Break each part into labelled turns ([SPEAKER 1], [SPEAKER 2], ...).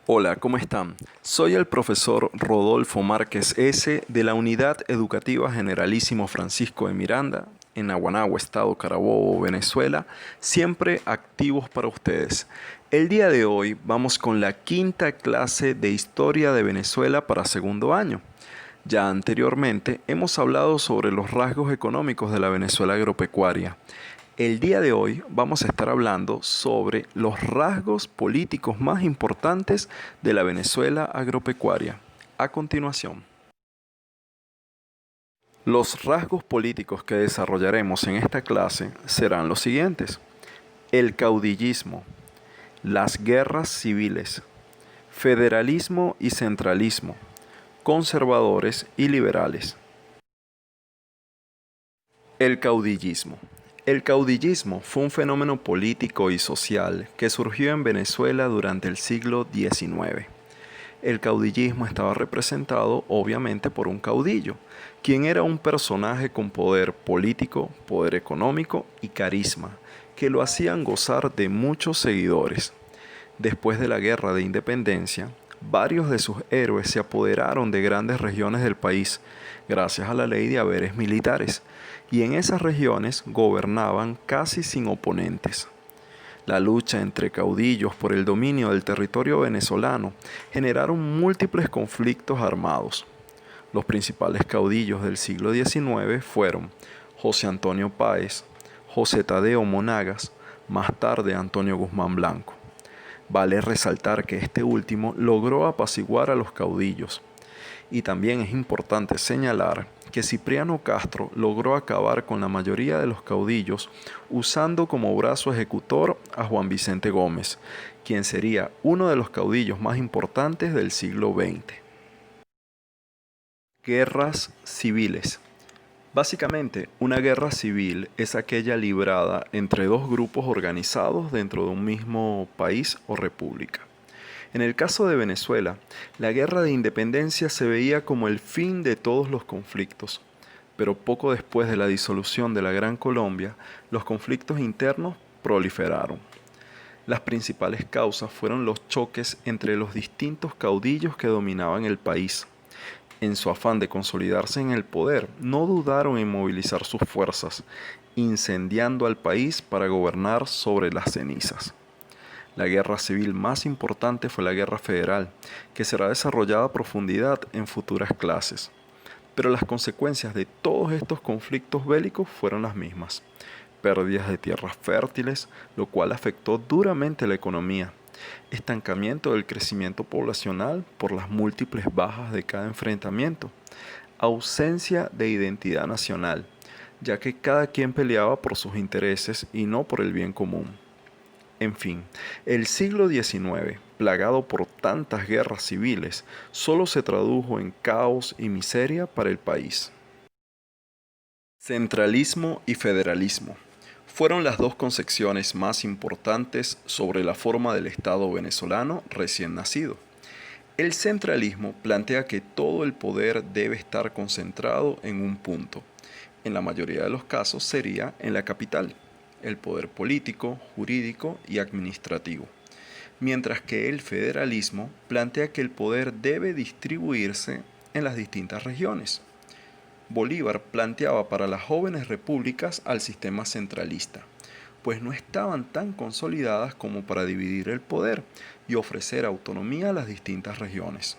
[SPEAKER 1] Hola, ¿cómo están? Soy el profesor Rodolfo Márquez S. de la Unidad Educativa Generalísimo Francisco de Miranda, en Naguanagua, Estado Carabobo, Venezuela, siempre activos para ustedes. El día de hoy vamos con la quinta clase de Historia de Venezuela para segundo año. Ya anteriormente hemos hablado sobre los rasgos económicos de la Venezuela agropecuaria. El día de hoy vamos a estar hablando sobre los rasgos políticos más importantes de la Venezuela agropecuaria. A continuación, los rasgos políticos que desarrollaremos en esta clase serán los siguientes: el caudillismo, las guerras civiles, federalismo y centralismo, conservadores y liberales. El caudillismo. El caudillismo fue un fenómeno político y social que surgió en Venezuela durante el siglo XIX. El caudillismo estaba representado obviamente por un caudillo, quien era un personaje con poder político, poder económico y carisma, que lo hacían gozar de muchos seguidores. Después de la Guerra de Independencia, varios de sus héroes se apoderaron de grandes regiones del país, gracias a la ley de haberes militares, y en esas regiones gobernaban casi sin oponentes. La lucha entre caudillos por el dominio del territorio venezolano generaron múltiples conflictos armados. Los principales caudillos del siglo XIX fueron José Antonio Páez, José Tadeo Monagas, más tarde Antonio Guzmán Blanco. Vale resaltar que este último logró apaciguar a los caudillos. Y también es importante señalar que Cipriano Castro logró acabar con la mayoría de los caudillos usando como brazo ejecutor a Juan Vicente Gómez, quien sería uno de los caudillos más importantes del siglo XX. Guerras civiles. Básicamente, una guerra civil es aquella librada entre dos grupos organizados dentro de un mismo país o república. En el caso de Venezuela, la guerra de independencia se veía como el fin de todos los conflictos, pero poco después de la disolución de la Gran Colombia, los conflictos internos proliferaron. Las principales causas fueron los choques entre los distintos caudillos que dominaban el país. En su afán de consolidarse en el poder, no dudaron en movilizar sus fuerzas, incendiando al país para gobernar sobre las cenizas. La guerra civil más importante fue la Guerra Federal, que será desarrollada a profundidad en futuras clases. Pero las consecuencias de todos estos conflictos bélicos fueron las mismas: pérdidas de tierras fértiles, lo cual afectó duramente la economía, estancamiento del crecimiento poblacional por las múltiples bajas de cada enfrentamiento, ausencia de identidad nacional, ya que cada quien peleaba por sus intereses y no por el bien común. En fin, el siglo XIX, plagado por tantas guerras civiles, solo se tradujo en caos y miseria para el país. Centralismo y federalismo fueron las dos concepciones más importantes sobre la forma del Estado venezolano recién nacido. El centralismo plantea que todo el poder debe estar concentrado en un punto. En la mayoría de los casos sería en la capital, el poder político, jurídico y administrativo. Mientras que el federalismo plantea que el poder debe distribuirse en las distintas regiones. Bolívar planteaba para las jóvenes repúblicas al sistema centralista, pues no estaban tan consolidadas como para dividir el poder y ofrecer autonomía a las distintas regiones.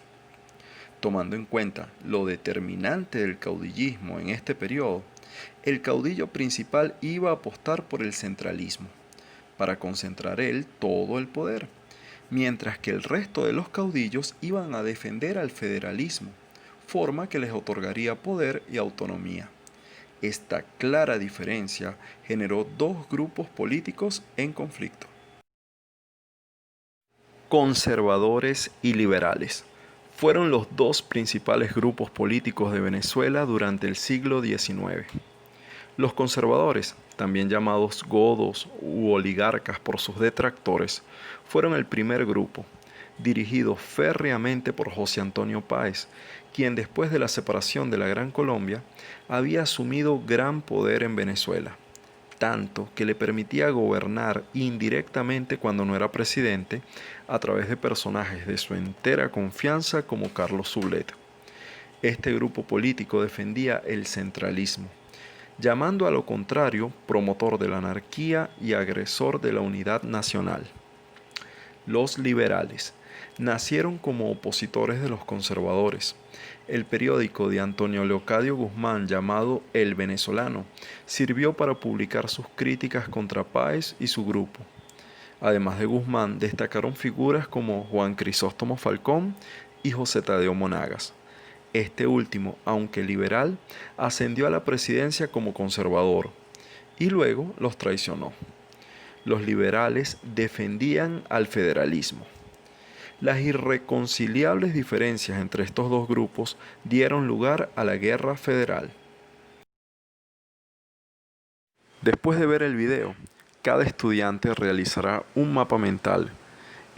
[SPEAKER 1] Tomando en cuenta lo determinante del caudillismo en este periodo, el caudillo principal iba a apostar por el centralismo, para concentrar él todo el poder, mientras que el resto de los caudillos iban a defender al federalismo, forma que les otorgaría poder y autonomía. Esta clara diferencia generó dos grupos políticos en conflicto: conservadores y liberales. Fueron los dos principales grupos políticos de Venezuela durante el siglo XIX. Los conservadores, también llamados godos u oligarcas por sus detractores, fueron el primer grupo, dirigido férreamente por José Antonio Páez, quien después de la separación de la Gran Colombia había asumido gran poder en Venezuela. tanto que le permitía gobernar indirectamente cuando no era presidente a través de personajes de su entera confianza como Carlos Zulet. Este grupo político defendía el centralismo, llamando a lo contrario promotor de la anarquía y agresor de la unidad nacional. Los liberales nacieron como opositores de los conservadores. El periódico de Antonio Leocadio Guzmán, llamado El Venezolano, sirvió para publicar sus críticas contra Páez y su grupo. Además de Guzmán, destacaron figuras como Juan Crisóstomo Falcón y José Tadeo Monagas. Este último, aunque liberal, ascendió a la presidencia como conservador y luego los traicionó. Los liberales defendían al federalismo. Las irreconciliables diferencias entre estos dos grupos dieron lugar a la Guerra Federal. Después de ver el video, cada estudiante realizará un mapa mental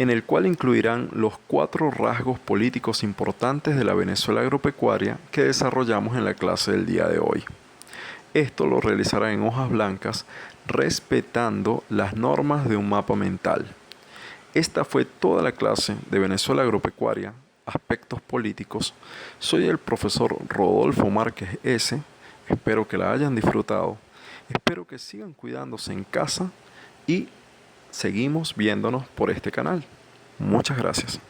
[SPEAKER 1] en el cual incluirán los 4 rasgos políticos importantes de la Venezuela agropecuaria que desarrollamos en la clase del día de hoy. Esto lo realizará en hojas blancas respetando las normas de un mapa mental. Esta fue toda la clase de Venezuela agropecuaria, aspectos políticos. Soy el profesor Rodolfo Márquez S. Espero que la hayan disfrutado. Espero que sigan cuidándose en casa y seguimos viéndonos por este canal. Muchas gracias.